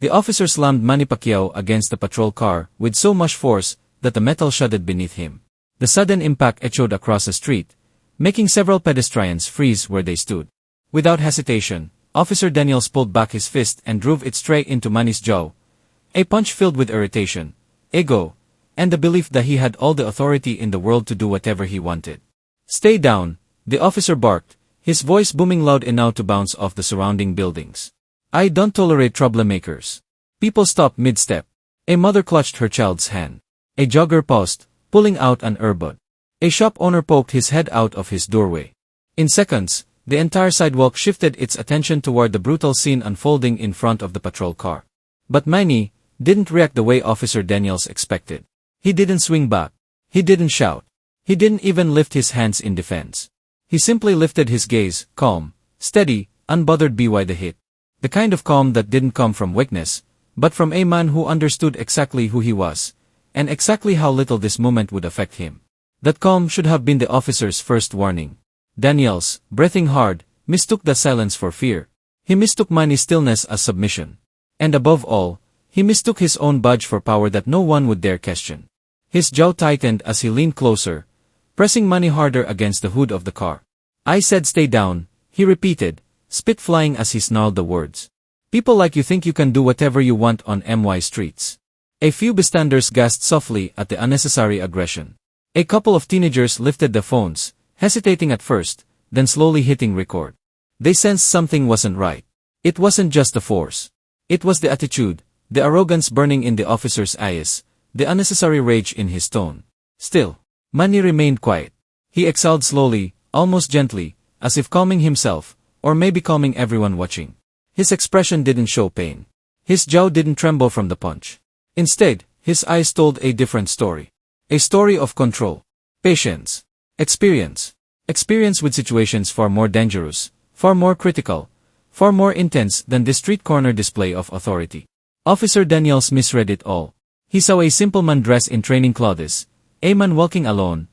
The officer slammed Manny Pacquiao against the patrol car with so much force that the metal shuddered beneath him. The sudden impact echoed across the street, making several pedestrians freeze where they stood. Without hesitation, Officer Daniels pulled back his fist and drove it straight into Manny's jaw, a punch filled with irritation, ego, and the belief that he had all the authority in the world to do whatever he wanted. "Stay down," the officer barked, his voice booming loud enough to bounce off the surrounding buildings. "I don't tolerate troublemakers." People stopped mid-step. A mother clutched her child's hand. A jogger paused, pulling out an earbud. A shop owner poked his head out of his doorway. In seconds, the entire sidewalk shifted its attention toward the brutal scene unfolding in front of the patrol car. But Manny didn't react the way Officer Daniels expected. He didn't swing back. He didn't shout. He didn't even lift his hands in defense. He simply lifted his gaze, calm, steady, unbothered by the hit. The kind of calm that didn't come from weakness, but from a man who understood exactly who he was, and exactly how little this moment would affect him. That calm should have been the officer's first warning. Daniels, breathing hard, mistook the silence for fear. He mistook Manny's stillness as submission. And above all, he mistook his own badge for power that no one would dare question. His jaw tightened as he leaned closer, pressing Manny harder against the hood of the car. "I said stay down," he repeated, spit flying as he snarled the words. "People like you think you can do whatever you want on MY streets." A few bystanders gasped softly at the unnecessary aggression. A couple of teenagers lifted their phones, hesitating at first, then slowly hitting record. They sensed something wasn't right. It wasn't just the force. It was the attitude, the arrogance burning in the officer's eyes, the unnecessary rage in his tone. Still, Manny remained quiet. He exhaled slowly, almost gently, as if calming himself, or maybe calming everyone watching. His expression didn't show pain. His jaw didn't tremble from the punch. Instead, his eyes told a different story. A story of control, patience, experience. Experience with situations far more dangerous, far more critical, far more intense than this street corner display of authority. Officer Daniels misread it all. He saw a simple man dressed in training clothes, a man walking alone,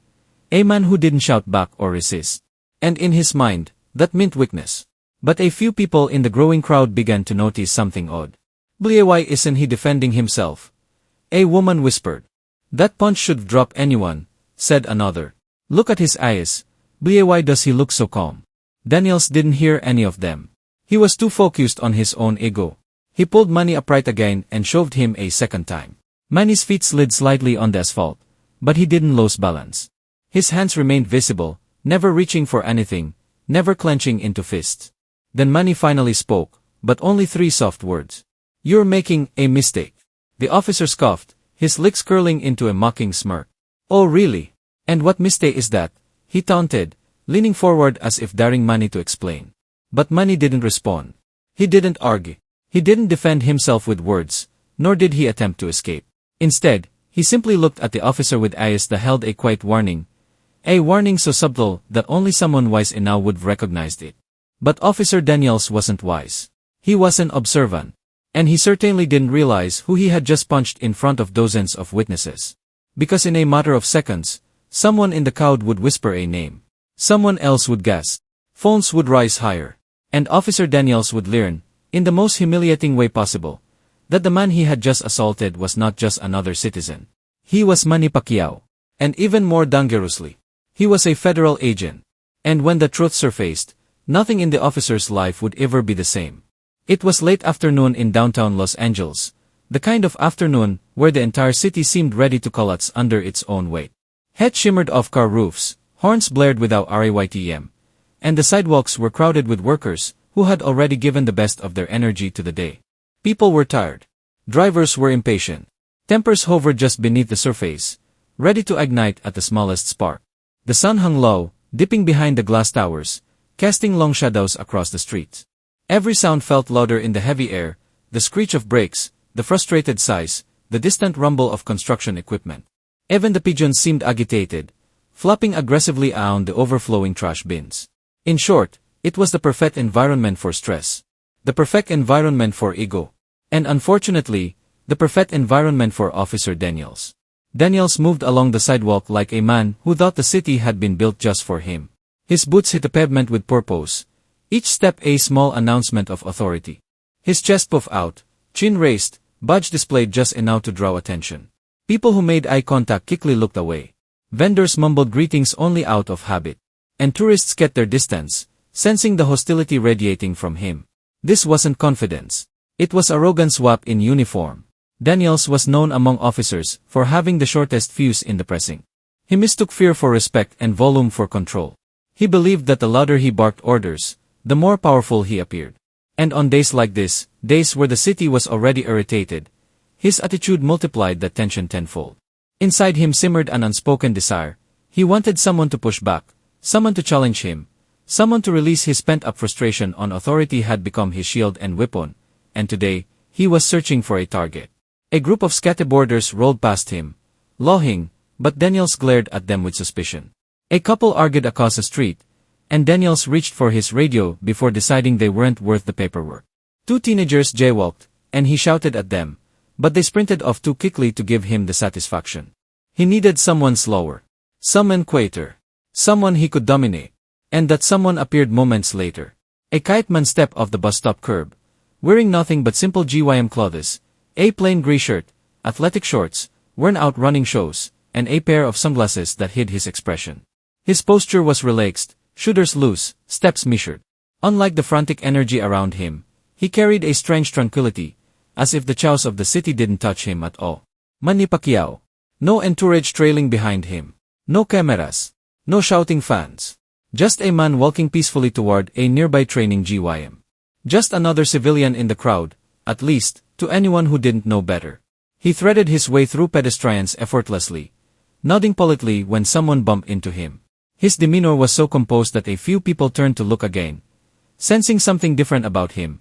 a man who didn't shout back or resist. And in his mind, that meant weakness. But a few people in the growing crowd began to notice something odd. "Why isn't he defending himself?" a woman whispered. "That punch should drop anyone," said another. "Look at his eyes. Why does he look so calm?" Daniels didn't hear any of them. He was too focused on his own ego. He pulled Manny upright again and shoved him a second time. Manny's feet slid slightly on the asphalt, but he didn't lose balance. His hands remained visible, never reaching for anything, never clenching into fists. Then Manny finally spoke, but only 3 soft words. "You're making a mistake." The officer scoffed, his lips curling into a mocking smirk. "Oh really? And what mistake is that?" he taunted, leaning forward as if daring Manny to explain. But Manny didn't respond. He didn't argue. He didn't defend himself with words, nor did he attempt to escape. Instead, he simply looked at the officer with eyes that held a quiet warning. A warning so subtle that only someone wise enough would have recognized it. But Officer Daniels wasn't wise. He wasn't observant. And he certainly didn't realize who he had just punched in front of dozens of witnesses. Because in a matter of seconds, someone in the crowd would whisper a name. Someone else would gasp. Phones would rise higher. And Officer Daniels would learn, in the most humiliating way possible, that the man he had just assaulted was not just another citizen. He was Manny Pacquiao. And even more dangerously, he was a federal agent. And when the truth surfaced, nothing in the officer's life would ever be the same. It was late afternoon in downtown Los Angeles, the kind of afternoon where the entire city seemed ready to collapse under its own weight. Heads shimmered off car roofs, horns blared without RAYTM, and the sidewalks were crowded with workers who had already given the best of their energy to the day. People were tired. Drivers were impatient. Tempers hovered just beneath the surface, ready to ignite at the smallest spark. The sun hung low, dipping behind the glass towers, casting long shadows across the streets. Every sound felt louder in the heavy air, the screech of brakes, the frustrated sighs, the distant rumble of construction equipment. Even the pigeons seemed agitated, flopping aggressively around the overflowing trash bins. In short, it was the perfect environment for stress. The perfect environment for ego. And unfortunately, the perfect environment for Officer Daniels. Daniels moved along the sidewalk like a man who thought the city had been built just for him. His boots hit the pavement with purpose, each step a small announcement of authority. His chest puffed out, Chin raised, badge displayed just enough to draw attention. People who made eye contact quickly looked away. Vendors mumbled greetings only out of habit. And tourists kept their distance, sensing the hostility radiating from him. This wasn't confidence. It was arrogance wrapped in uniform. Daniels was known among officers for having the shortest fuse in the pressing. He mistook fear for respect and volume for control. He believed that the louder he barked orders, the more powerful he appeared. And on days like this, days where the city was already irritated, his attitude multiplied that tension tenfold. Inside him simmered an unspoken desire. He wanted someone to push back, someone to challenge him, someone to release his pent-up frustration on authority had become his shield and weapon, and today, he was searching for a target. A group of skateboarders rolled past him, lolling, but Daniels glared at them with suspicion. A couple argued across the street, and Daniels reached for his radio before deciding they weren't worth the paperwork. Two teenagers jaywalked, and he shouted at them, but they sprinted off too quickly to give him the satisfaction. He needed someone slower, someone quieter, someone he could dominate, and that someone appeared moments later. A kite man stepped off the bus stop curb, wearing nothing but simple GYM clothes, a plain gray shirt, athletic shorts, worn-out running shoes, and a pair of sunglasses that hid his expression. His posture was relaxed, shoulders loose, steps measured. Unlike the frantic energy around him, he carried a strange tranquility, as if the chaos of the city didn't touch him at all. Manny Pacquiao. No entourage trailing behind him. No cameras. No shouting fans. Just a man walking peacefully toward a nearby training GYM. Just another civilian in the crowd, at least, to anyone who didn't know better. He threaded his way through pedestrians effortlessly, nodding politely when someone bumped into him. His demeanor was so composed that a few people turned to look again, sensing something different about him,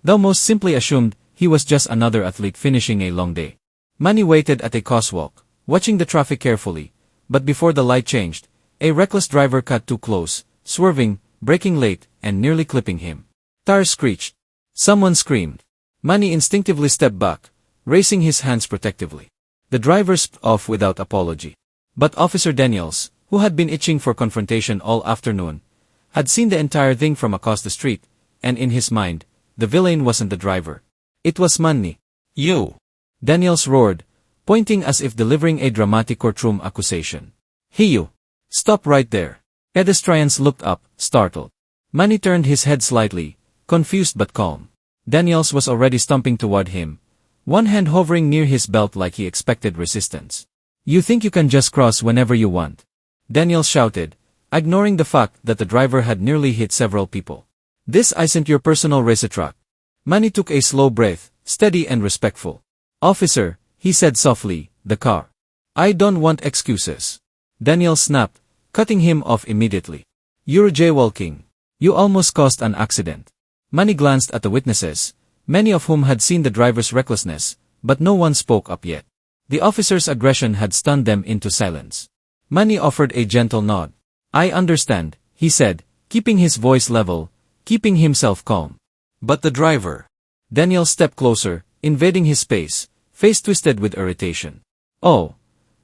though most simply assumed he was just another athlete finishing a long day. Manny waited at a crosswalk, watching the traffic carefully, but before the light changed, a reckless driver cut too close, swerving, braking late, and nearly clipping him. Tires screeched. Someone screamed. Manny instinctively stepped back, raising his hands protectively. The driver sped off without apology. But Officer Daniels, who had been itching for confrontation all afternoon, had seen the entire thing from across the street, and in his mind, the villain wasn't the driver. It was Manny. You! Daniels roared, pointing as if delivering a dramatic courtroom accusation. He you! Stop right there. Pedestrians looked up, startled. Manny turned his head slightly, confused but calm. Daniels was already stomping toward him, one hand hovering near his belt like he expected resistance. You think you can just cross whenever you want? Daniels shouted, ignoring the fact that the driver had nearly hit several people. This isn't your personal racetrack. Manny took a slow breath, steady and respectful. Officer, he said softly, the car. I don't want excuses. Daniels snapped, cutting him off immediately. You're jaywalking. You almost caused an accident. Manny glanced at the witnesses, many of whom had seen the driver's recklessness, but no one spoke up yet. The officer's aggression had stunned them into silence. Manny offered a gentle nod. I understand, he said, keeping his voice level, keeping himself calm. But the driver. Daniel stepped closer, invading his space, face twisted with irritation. Oh.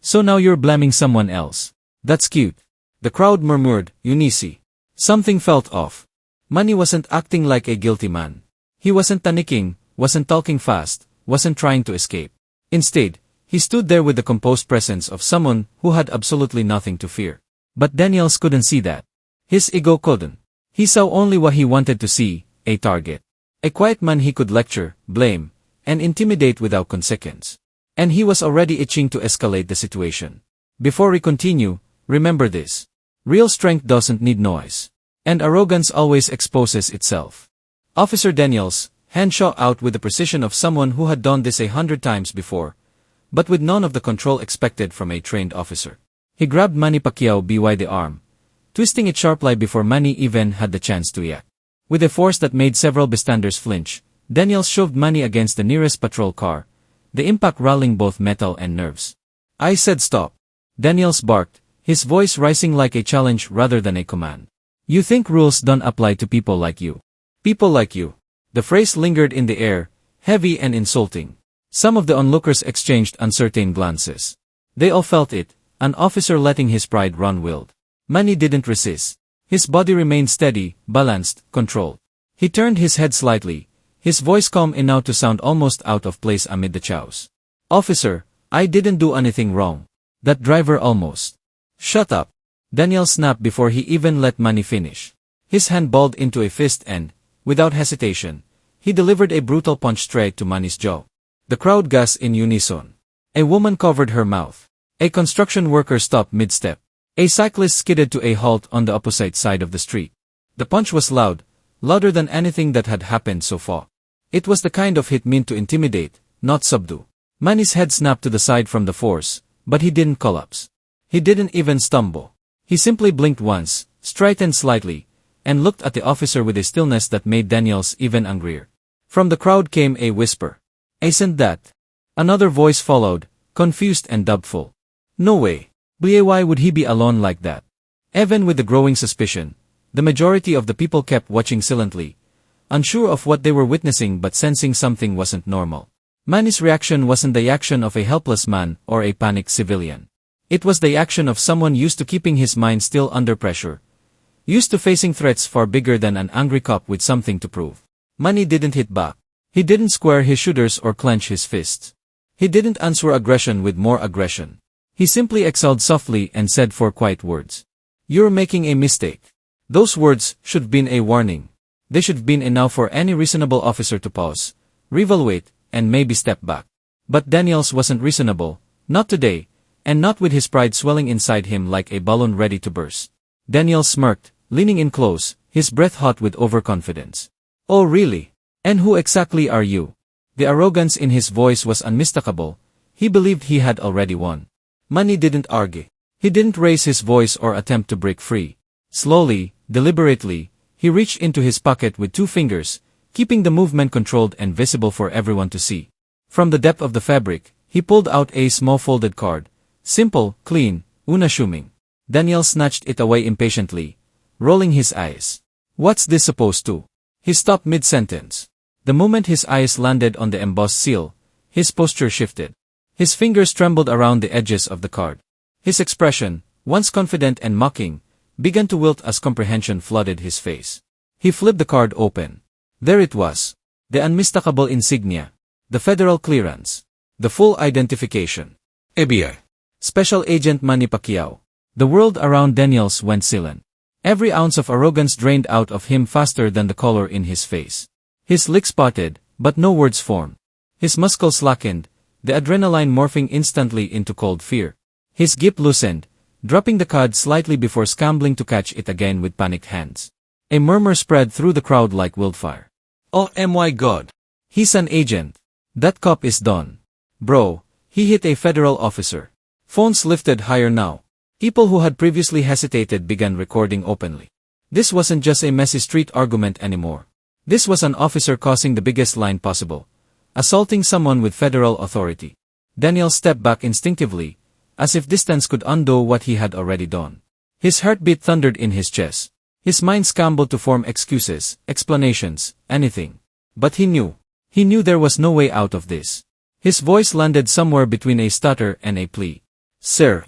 So now you're blaming someone else. That's cute. The crowd murmured, Eunice. Something felt off. Manny wasn't acting like a guilty man. He wasn't panicking, wasn't talking fast, wasn't trying to escape. Instead, he stood there with the composed presence of someone who had absolutely nothing to fear. But Daniels couldn't see that. His ego couldn't. He saw only what he wanted to see, a target. A quiet man he could lecture, blame, and intimidate without consequence. And he was already itching to escalate the situation. Before we continue, remember this. Real strength doesn't need noise. And arrogance always exposes itself. Officer Daniels, hand shot out with the precision of someone who had done this 100 times before, but with none of the control expected from a trained officer. He grabbed Manny Pacquiao by the arm, twisting it sharply before Manny even had the chance to react. With a force that made several bystanders flinch, Daniels shoved Manny against the nearest patrol car, the impact rattling both metal and nerves. I said stop. Daniels barked, his voice rising like a challenge rather than a command. You think rules don't apply to people like you? People like you. The phrase lingered in the air, heavy and insulting. Some of the onlookers exchanged uncertain glances. They all felt it, an officer letting his pride run wild. Manny didn't resist. His body remained steady, balanced, controlled. He turned his head slightly, his voice calm enough to sound almost out of place amid the chaos. "Officer, I didn't do anything wrong. That driver almost—" "Shut up!" Daniel snapped before he even let Manny finish. His hand balled into a fist and, without hesitation, he delivered a brutal punch straight to Manny's jaw. The crowd gasped in unison. A woman covered her mouth. A construction worker stopped mid-step. A cyclist skidded to a halt on the opposite side of the street. The punch was loud, louder than anything that had happened so far. It was the kind of hit meant to intimidate, not subdue. Manny's head snapped to the side from the force, but he didn't collapse. He didn't even stumble. He simply blinked once, straightened slightly, and looked at the officer with a stillness that made Daniels even angrier. From the crowd came a whisper. "Isn't that?" Another voice followed, confused and doubtful. "No way. Why would he be alone like that?" Even with the growing suspicion, the majority of the people kept watching silently, unsure of what they were witnessing but sensing something wasn't normal. Manny's reaction wasn't the action of a helpless man or a panicked civilian. It was the action of someone used to keeping his mind still under pressure, used to facing threats far bigger than an angry cop with something to prove. Manny didn't hit back. He didn't square his shoulders or clench his fists. He didn't answer aggression with more aggression. He simply exhaled softly and said four quiet words. "You're making a mistake." Those words should have been a warning. They should have been enough for any reasonable officer to pause, reevaluate, and maybe step back. But Daniels wasn't reasonable, not today, and not with his pride swelling inside him like a balloon ready to burst. Daniels smirked, leaning in close, his breath hot with overconfidence. "Oh really? And who exactly are you?" The arrogance in his voice was unmistakable. He believed he had already won. Manny didn't argue. He didn't raise his voice or attempt to break free. Slowly, deliberately, he reached into his pocket with two fingers, keeping the movement controlled and visible for everyone to see. From the depth of the fabric, he pulled out a small folded card. Simple, clean, unassuming. Daniel snatched it away impatiently, rolling his eyes. "What's this supposed to?" He stopped mid-sentence. The moment his eyes landed on the embossed seal, his posture shifted. His fingers trembled around the edges of the card. His expression, once confident and mocking, began to wilt as comprehension flooded his face. He flipped the card open. There it was. The unmistakable insignia. The federal clearance. The full identification. FBI. Special Agent Manny Pacquiao. The world around Daniels went silent. Every ounce of arrogance drained out of him faster than the color in his face. His lips parted, but no words formed. His muscles slackened, the adrenaline morphing instantly into cold fear. His grip loosened, dropping the card slightly before scrambling to catch it again with panicked hands. A murmur spread through the crowd like wildfire. "Oh my God! He's an agent. That cop is done. Bro, he hit a federal officer." Phones lifted higher now. People who had previously hesitated began recording openly. This wasn't just a messy street argument anymore. This was an officer causing the biggest line possible, assaulting someone with federal authority. Daniel stepped back instinctively, as if distance could undo what he had already done. His heartbeat thundered in his chest. His mind scrambled to form excuses, explanations, anything. But he knew. He knew there was no way out of this. His voice landed somewhere between a stutter and a plea. "Sir,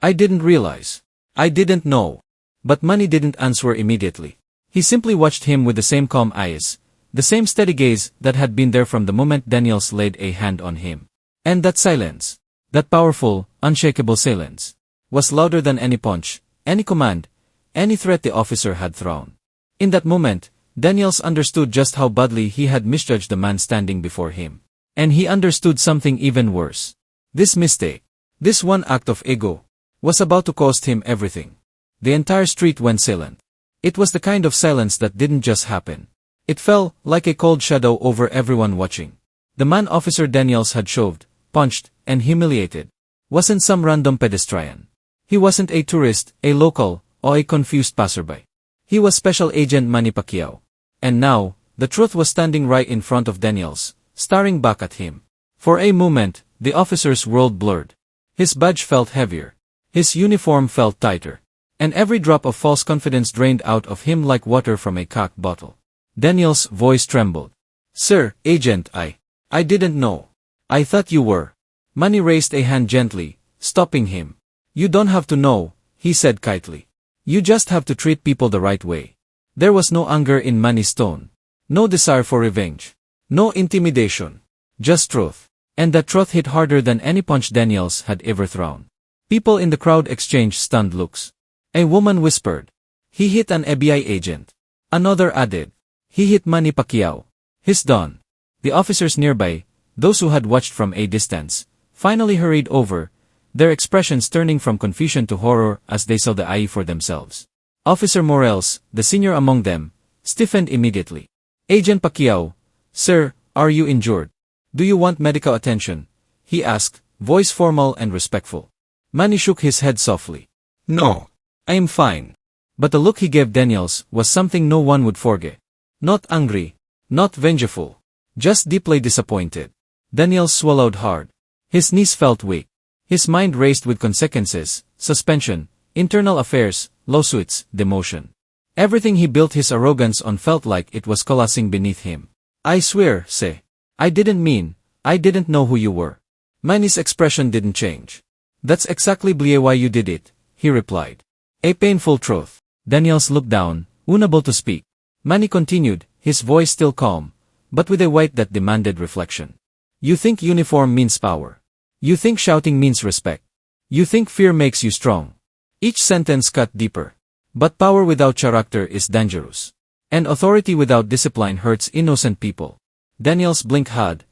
I didn't realize. I didn't know." But Manny didn't answer immediately. He simply watched him with the same calm eyes, the same steady gaze that had been there from the moment Daniels laid a hand on him. And that silence, that powerful, unshakable silence, was louder than any punch, any command, any threat the officer had thrown. In that moment, Daniels understood just how badly he had misjudged the man standing before him. And he understood something even worse. This mistake, this one act of ego, was about to cost him everything. The entire street went silent. It was the kind of silence that didn't just happen. It fell like a cold shadow over everyone watching. The man Officer Daniels had shoved, punched, and humiliated wasn't some random pedestrian. He wasn't a tourist, a local, or a confused passerby. He was Special Agent Manny Pacquiao. And now, the truth was standing right in front of Daniels, staring back at him. For a moment, the officer's world blurred. His badge felt heavier. His uniform felt tighter. And every drop of false confidence drained out of him like water from a corked bottle. Daniel's voice trembled. "Sir, Agent, I didn't know. I thought you were." Manny raised a hand gently, stopping him. "You don't have to know," he said quietly. "You just have to treat people the right way." There was no anger in Manny's tone. No desire for revenge. No intimidation. Just truth. And that truth hit harder than any punch Daniels had ever thrown. People in the crowd exchanged stunned looks. A woman whispered, "He hit an FBI agent." Another added, "He hit Manny Pacquiao. He's done." The officers nearby, those who had watched from a distance, finally hurried over, their expressions turning from confusion to horror as they saw the eye for themselves. Officer Morales, the senior among them, stiffened immediately. "Agent Pacquiao, sir, are you injured? Do you want medical attention?" he asked, voice formal and respectful. Manny shook his head softly. "No. I am fine." But the look he gave Daniels was something no one would forget. Not angry, not vengeful, just deeply disappointed. Daniels swallowed hard. His knees felt weak. His mind raced with consequences, suspension, internal affairs, lawsuits, demotion. Everything he built his arrogance on felt like it was collapsing beneath him. "I swear, say. I didn't know who you were." Manny's expression didn't change. "That's exactly why you did it," he replied. A painful truth. Daniels looked down, unable to speak. Manny continued, his voice still calm, but with a weight that demanded reflection. "You think uniform means power. You think shouting means respect. You think fear makes you strong." Each sentence cut deeper. But power without character is dangerous. And authority without discipline hurts innocent people. Daniels blinked hard,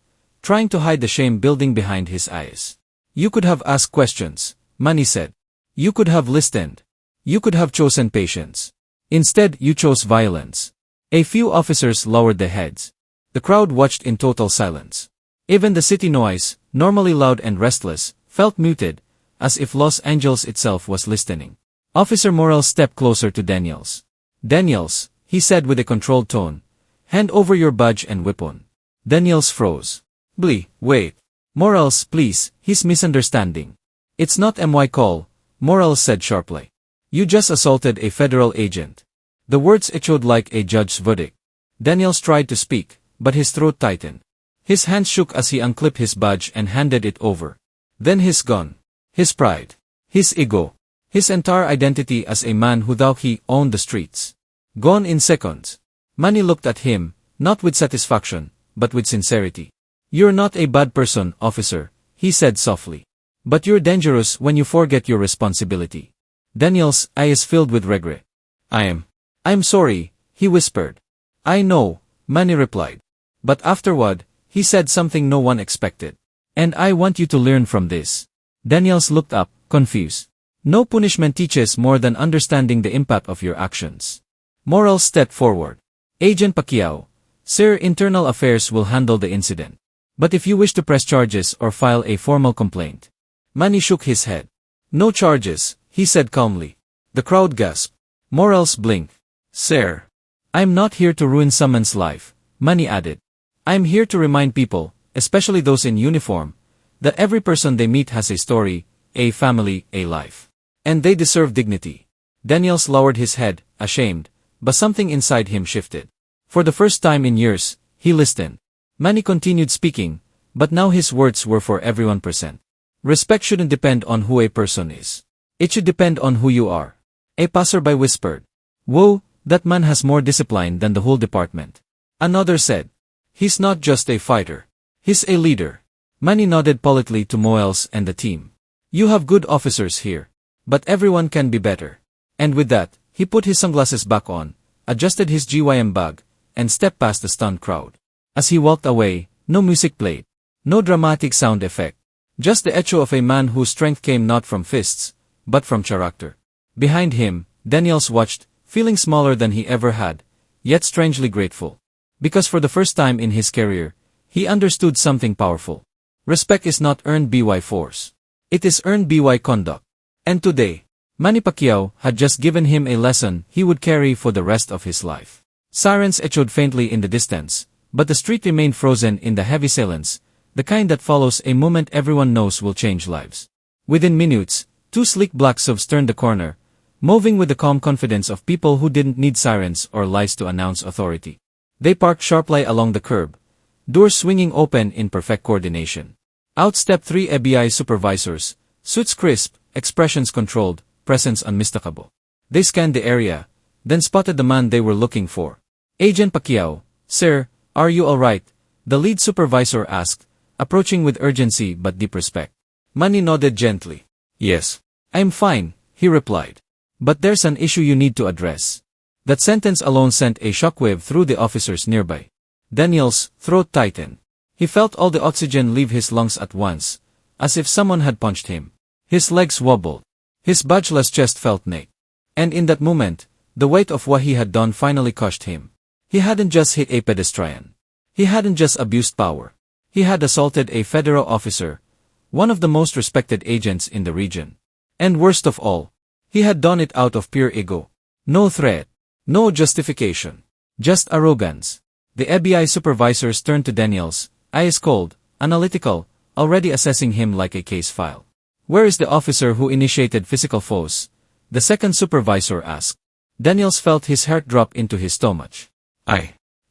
trying to hide the shame building behind his eyes. "You could have asked questions," Manny said. "You could have listened. You could have chosen patience. Instead, you chose violence." A few officers lowered their heads. The crowd watched in total silence. Even the city noise, normally loud and restless, felt muted, as if Los Angeles itself was listening. Officer Morales stepped closer to Daniels. "Daniels," he said with a controlled tone, "hand over your badge and weapon." Daniels froze. Wait. "Morales, please, he's misunderstanding." "It's not my call," Morales said sharply. "You just assaulted a federal agent." The words echoed like a judge's verdict. Daniels tried to speak, but his throat tightened. His hands shook as he unclipped his badge and handed it over. Then his gun. His pride. His ego. His entire identity as a man who thought he owned the streets. Gone in seconds. Manny looked at him, not with satisfaction, but with sincerity. "You're not a bad person, officer," he said softly. "But you're dangerous when you forget your responsibility." Daniels' eyes filled with regret. I'm sorry," he whispered. "I know," Manny replied. But afterward, he said something no one expected. "And I want you to learn from this." Daniels looked up, confused. "No punishment teaches more than understanding the impact of your actions." Morales stepped forward. "Agent Pacquiao, sir, internal affairs will handle the incident. But if you wish to press charges or file a formal complaint." Manny shook his head. "No charges," he said calmly. The crowd gasped. Morales blinked. "Sir, I'm not here to ruin someone's life," Manny added. "I'm here to remind people, especially those in uniform, that every person they meet has a story, a family, a life. And they deserve dignity." Daniels lowered his head, ashamed, but something inside him shifted. For the first time in years, he listened. Manny continued speaking, but now his words were for everyone present. "Respect shouldn't depend on who a person is. It should depend on who you are." A passerby whispered, "Whoa, that man has more discipline than the whole department." Another said, "He's not just a fighter. He's a leader." Manny nodded politely to Morales and the team. "You have good officers here. But everyone can be better." And with that, he put his sunglasses back on, adjusted his GYM bag, and stepped past the stunned crowd. As he walked away, no music played. No dramatic sound effect. Just the echo of a man whose strength came not from fists, but from character. Behind him, Daniels watched, feeling smaller than he ever had, yet strangely grateful. Because for the first time in his career, he understood something powerful. Respect is not earned by force. It is earned by conduct. And today, Manny Pacquiao had just given him a lesson he would carry for the rest of his life. Sirens echoed faintly in the distance, but the street remained frozen in the heavy silence, the kind that follows a moment everyone knows will change lives. Within minutes, two sleek black SUVs turned the corner, moving with the calm confidence of people who didn't need sirens or lights to announce authority. They parked sharply along the curb, doors swinging open in perfect coordination. Out stepped three FBI supervisors, suits crisp, expressions controlled, presence unmistakable. They scanned the area, then spotted the man they were looking for. "Agent Pacquiao, sir, are you all right?" The lead supervisor asked, approaching with urgency but deep respect. Manny nodded gently. Yes. I'm fine, he replied. But there's an issue you need to address. That sentence alone sent a shockwave through the officers nearby. Daniel's throat tightened. He felt all the oxygen leave his lungs at once, as if someone had punched him. His legs wobbled. His badgeless chest felt naked. And in that moment, the weight of what he had done finally crushed him. He hadn't just hit a pedestrian. He hadn't just abused power. He had assaulted a federal officer, one of the most respected agents in the region. And worst of all, he had done it out of pure ego. No threat. No justification. Just arrogance. The FBI supervisors turned to Daniels, eyes cold, analytical, already assessing him like a case file. Where is the officer who initiated physical force? The second supervisor asked. Daniels felt his heart drop into his stomach.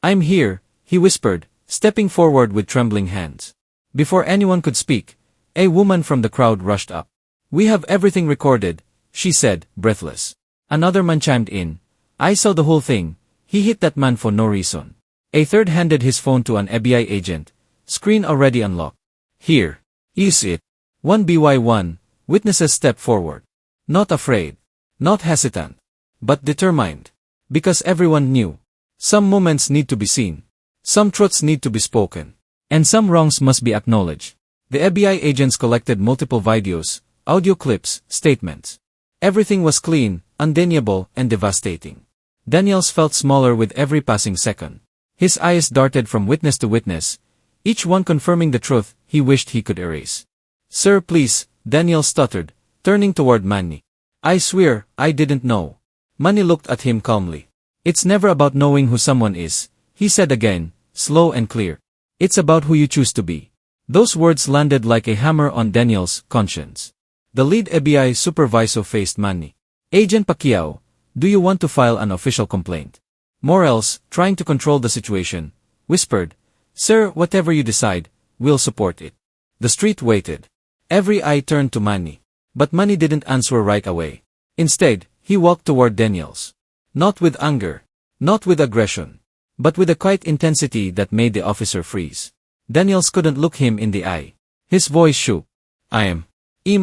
I'm here, he whispered, stepping forward with trembling hands. Before anyone could speak, a woman from the crowd rushed up. We have everything recorded, she said, breathless. Another man chimed in. I saw the whole thing. He hit that man for no reason. A third handed his phone to an FBI agent. Screen already unlocked. Here. Use it. 1by1, witnesses stepped forward. Not afraid. Not hesitant. But determined. Because everyone knew. Some moments need to be seen. Some truths need to be spoken. And some wrongs must be acknowledged. The FBI agents collected multiple videos, audio clips, statements. Everything was clean, undeniable, and devastating. Daniels felt smaller with every passing second. His eyes darted from witness to witness, each one confirming the truth he wished he could erase. Sir, please, Daniels stuttered, turning toward Manny. I swear, I didn't know. Manny looked at him calmly. It's never about knowing who someone is, he said again, slow and clear. It's about who you choose to be. Those words landed like a hammer on Daniels' conscience. The lead FBI supervisor faced Manny. Agent Pacquiao, do you want to file an official complaint? Morales, trying to control the situation, whispered, Sir, whatever you decide, we'll support it. The street waited. Every eye turned to Manny. But Manny didn't answer right away. Instead, he walked toward Daniels. Not with anger. Not with aggression. But with a quiet intensity that made the officer freeze. Daniels couldn't look him in the eye. His voice shook. I'm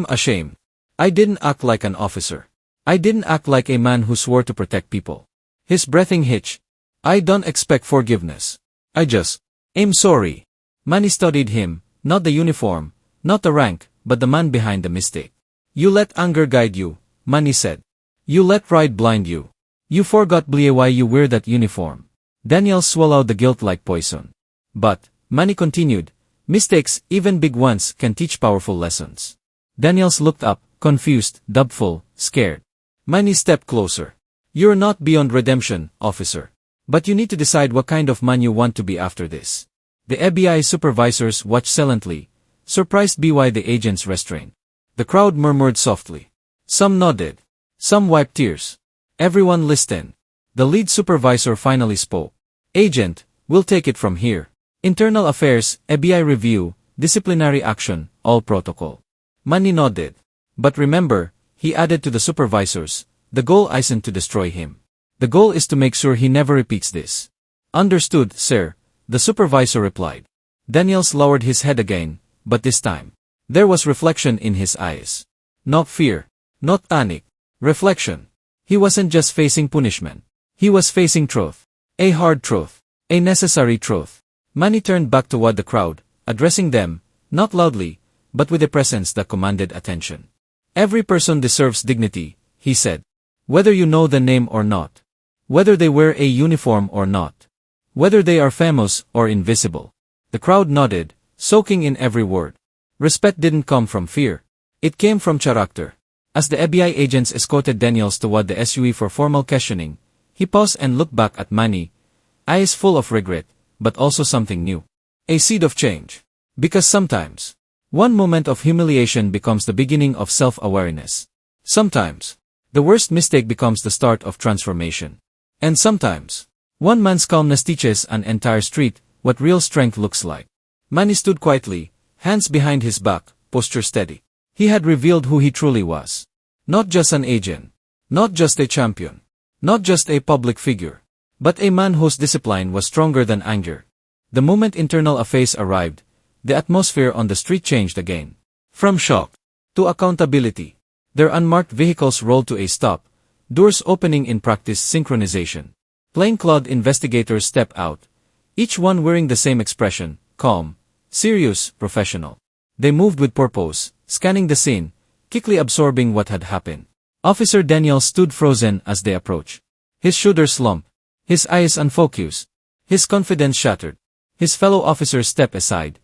ashamed. I didn't act like an officer. I didn't act like a man who swore to protect people. His breathing hitched. I don't expect forgiveness. I'm sorry. Manny studied him, not the uniform, not the rank, but the man behind the mistake. You let anger guide you, Manny said. You let pride blind you. You forgot why you wear that uniform. Daniel swallowed the guilt like poison. But, Manny continued, mistakes, even big ones, can teach powerful lessons. Daniels looked up, confused, doubtful, scared. Manny stepped closer. You're not beyond redemption, officer. But you need to decide what kind of man you want to be after this. The FBI supervisors watched silently, surprised by the agent's restraint. The crowd murmured softly. Some nodded. Some wiped tears. Everyone listened. The lead supervisor finally spoke. Agent, we'll take it from here. Internal affairs, FBI review, disciplinary action, all protocol. Manny nodded. But remember, he added to the supervisors, the goal isn't to destroy him. The goal is to make sure he never repeats this. Understood, sir, the supervisor replied. Daniels lowered his head again, but this time, there was reflection in his eyes. Not fear. Not panic. Reflection. He wasn't just facing punishment. He was facing truth. A hard truth. A necessary truth. Manny turned back toward the crowd, addressing them, not loudly, but with a presence that commanded attention. Every person deserves dignity, he said. Whether you know the name or not. Whether they wear a uniform or not. Whether they are famous or invisible. The crowd nodded, soaking in every word. Respect didn't come from fear. It came from character. As the FBI agents escorted Daniels toward the SUV for formal questioning, he paused and looked back at Manny, eyes full of regret, but also something new. A seed of change. Because sometimes, one moment of humiliation becomes the beginning of self-awareness. Sometimes, the worst mistake becomes the start of transformation. And sometimes, one man's calmness teaches an entire street what real strength looks like. Manny stood quietly, hands behind his back, posture steady. He had revealed who he truly was. Not just an agent. Not just a champion. Not just a public figure. But a man whose discipline was stronger than anger. The moment internal affairs arrived, the atmosphere on the street changed again. From shock to accountability. Their unmarked vehicles rolled to a stop, doors opening in practice synchronization. Plainclothed investigators step out, each one wearing the same expression, calm, serious, professional. They moved with purpose, scanning the scene, quickly absorbing what had happened. Officer Daniel stood frozen as they approached. His shoulders slumped, his eyes unfocused, his confidence shattered. His fellow officers stepped aside,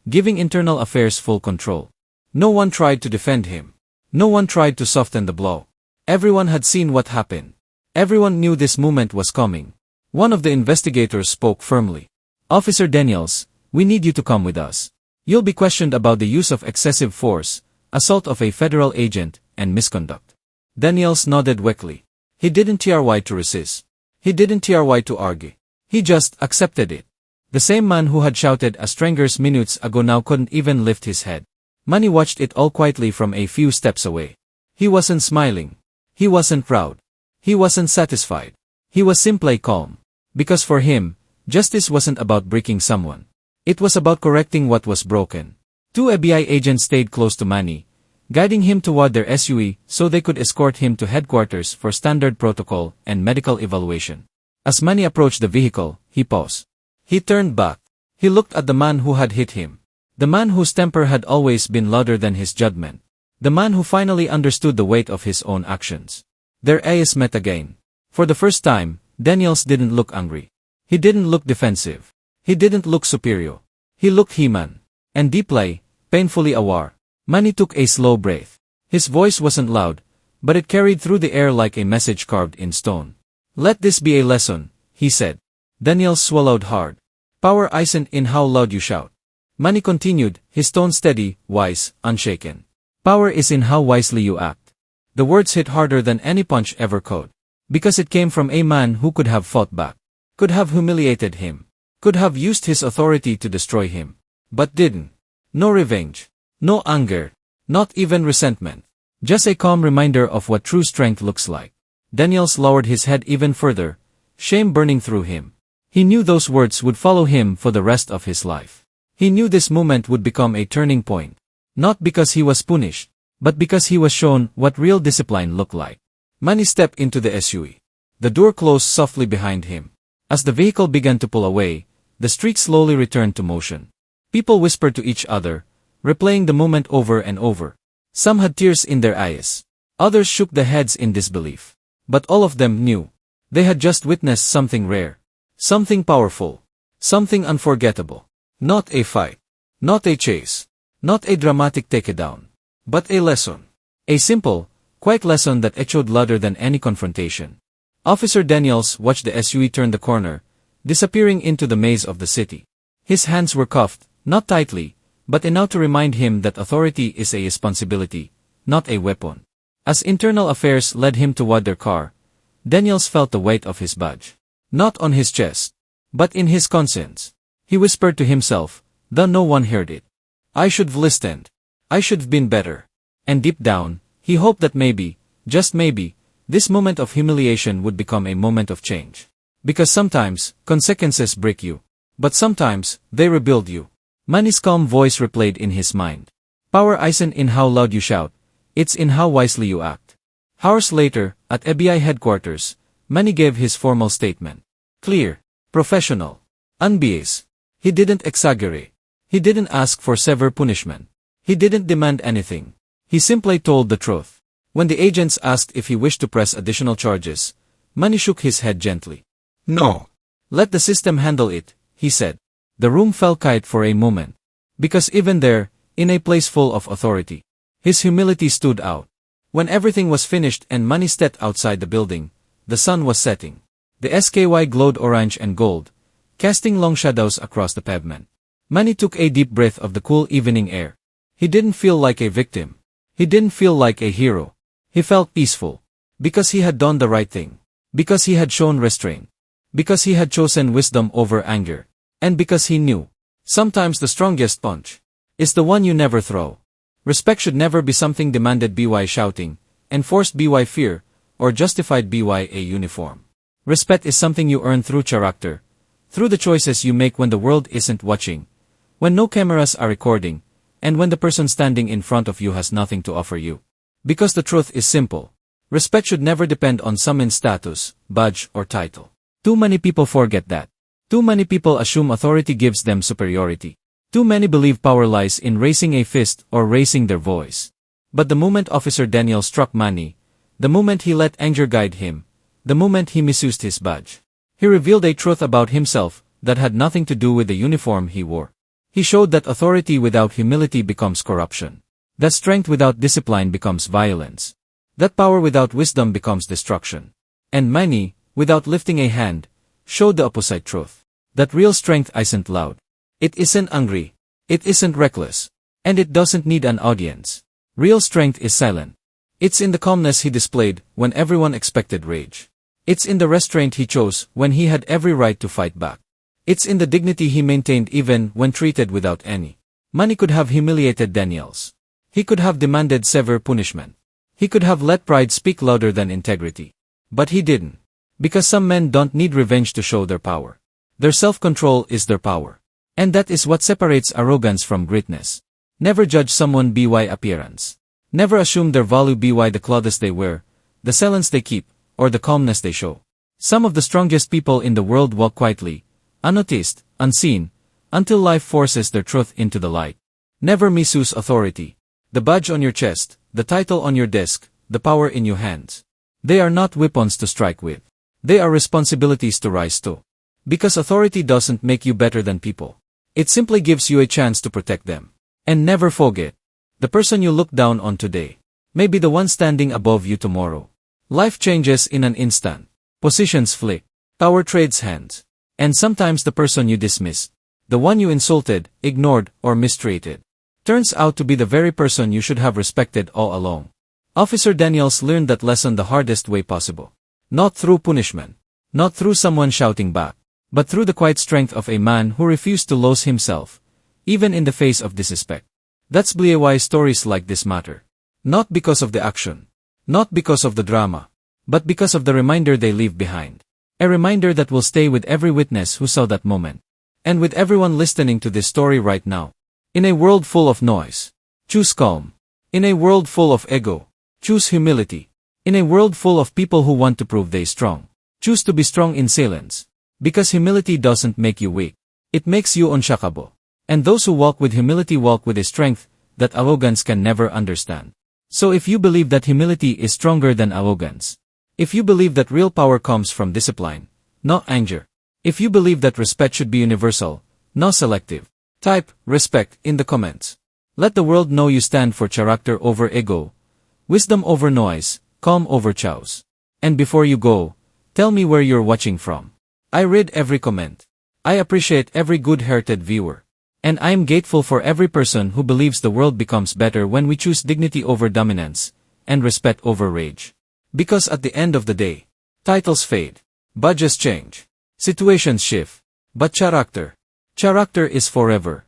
giving internal affairs full control. No one tried to defend him. No one tried to soften the blow. Everyone had seen what happened. Everyone knew this moment was coming. One of the investigators spoke firmly. Officer Daniels, we need you to come with us. You'll be questioned about the use of excessive force, assault of a federal agent, and misconduct. Daniels nodded weakly. He didn't try to resist. He didn't try to argue. He just accepted it. The same man who had shouted a strangers minutes ago now couldn't even lift his head. Manny watched it all quietly from a few steps away. He wasn't smiling. He wasn't proud. He wasn't satisfied. He was simply calm. Because for him, justice wasn't about breaking someone. It was about correcting what was broken. Two FBI agents stayed close to Manny, guiding him toward their SUV so they could escort him to headquarters for standard protocol and medical evaluation. As Manny approached the vehicle, he paused. He turned back. He looked at the man who had hit him. The man whose temper had always been louder than his judgment. The man who finally understood the weight of his own actions. Their eyes met again. For the first time, Daniels didn't look angry. He didn't look defensive. He didn't look superior. He looked human. And deeply, painfully aware. Manny took a slow breath. His voice wasn't loud, but it carried through the air like a message carved in stone. Let this be a lesson, he said. Daniels swallowed hard. Power isn't in how loud you shout. Manny continued, his tone steady, wise, unshaken. Power is in how wisely you act. The words hit harder than any punch ever could. Because it came from a man who could have fought back. Could have humiliated him. Could have used his authority to destroy him. But didn't. No revenge. No anger. Not even resentment. Just a calm reminder of what true strength looks like. Daniels lowered his head even further, shame burning through him. He knew those words would follow him for the rest of his life. He knew this moment would become a turning point. Not because he was punished, but because he was shown what real discipline looked like. Manny stepped into the SUV. The door closed softly behind him. As the vehicle began to pull away, the street slowly returned to motion. People whispered to each other, replaying the moment over and over. Some had tears in their eyes. Others shook their heads in disbelief. But all of them knew. They had just witnessed something rare. Something powerful. Something unforgettable. Not a fight. Not a chase. Not a dramatic takedown. But a lesson. A simple, quiet lesson that echoed louder than any confrontation. Officer Daniels watched the SUV turn the corner, disappearing into the maze of the city. His hands were cuffed, not tightly, but enough to remind him that authority is a responsibility, not a weapon. As internal affairs led him toward their car, Daniels felt the weight of his badge. Not on his chest, but in his conscience. He whispered to himself, though no one heard it. I should have listened. I should have been better. And deep down, he hoped that maybe, just maybe, this moment of humiliation would become a moment of change. Because sometimes, consequences break you. But sometimes, they rebuild you. Manny's calm voice replayed in his mind. Power isn't in how loud you shout, it's in how wisely you act. Hours later, at FBI headquarters, Manny gave his formal statement. Clear, professional, unbiased. He didn't exaggerate. He didn't ask for severe punishment. He didn't demand anything. He simply told the truth. When the agents asked if he wished to press additional charges, Manny shook his head gently. No. Let the system handle it, he said. The room fell quiet for a moment. Because even there, in a place full of authority, his humility stood out. When everything was finished and Manny stepped outside the building, the sun was setting. The sky glowed orange and gold, casting long shadows across the pavement. Manny took a deep breath of the cool evening air. He didn't feel like a victim. He didn't feel like a hero. He felt peaceful. Because he had done the right thing. Because he had shown restraint. Because he had chosen wisdom over anger. And because he knew, sometimes the strongest punch is the one you never throw. Respect should never be something demanded by shouting, enforced by fear, or justified by a uniform. Respect is something you earn through character, through the choices you make when the world isn't watching, when no cameras are recording, and when the person standing in front of you has nothing to offer you. Because the truth is simple. Respect should never depend on someone's status, badge, or title. Too many people forget that. Too many people assume authority gives them superiority. Too many believe power lies in raising a fist or raising their voice. But the moment Officer Daniel struck Manny, the moment he let anger guide him, the moment he misused his badge, he revealed a truth about himself that had nothing to do with the uniform he wore. He showed that authority without humility becomes corruption. That strength without discipline becomes violence. That power without wisdom becomes destruction. And Manny, without lifting a hand, showed the opposite truth. That real strength isn't loud. It isn't angry. It isn't reckless. And it doesn't need an audience. Real strength is silent. It's in the calmness he displayed when everyone expected rage. It's in the restraint he chose when he had every right to fight back. It's in the dignity he maintained even when treated without any. Manny could have humiliated Daniels. He could have demanded severe punishment. He could have let pride speak louder than integrity. But he didn't. Because some men don't need revenge to show their power. Their self-control is their power. And that is what separates arrogance from greatness. Never judge someone by appearance. Never assume their value by the clothes they wear, the silence they keep, or the calmness they show. Some of the strongest people in the world walk quietly, unnoticed, unseen, until life forces their truth into the light. Never misuse authority. The badge on your chest, the title on your desk, the power in your hands. They are not weapons to strike with. They are responsibilities to rise to. Because authority doesn't make you better than people. It simply gives you a chance to protect them. And never forget, the person you look down on today may be the one standing above you tomorrow. Life changes in an instant. Positions flip. Power trades hands. And sometimes the person you dismissed, the one you insulted, ignored, or mistreated, turns out to be the very person you should have respected all along. Officer Daniels learned that lesson the hardest way possible. Not through punishment. Not through someone shouting back. But through the quiet strength of a man who refused to lose himself, even in the face of disrespect. That's why stories like this matter. Not because of the action. Not because of the drama. But because of the reminder they leave behind. A reminder that will stay with every witness who saw that moment. And with everyone listening to this story right now. In a world full of noise, choose calm. In a world full of ego, choose humility. In a world full of people who want to prove they're strong, choose to be strong in silence. Because humility doesn't make you weak. It makes you unshakable. And those who walk with humility walk with a strength that arrogance can never understand. So if you believe that humility is stronger than arrogance, if you believe that real power comes from discipline, not anger, if you believe that respect should be universal, not selective, type respect in the comments. Let the world know you stand for character over ego, wisdom over noise, calm over chaos. And before you go, tell me where you're watching from. I read every comment. I appreciate every good-hearted viewer. And I am grateful for every person who believes the world becomes better when we choose dignity over dominance, and respect over rage. Because at the end of the day, titles fade, badges change, situations shift, but character is forever.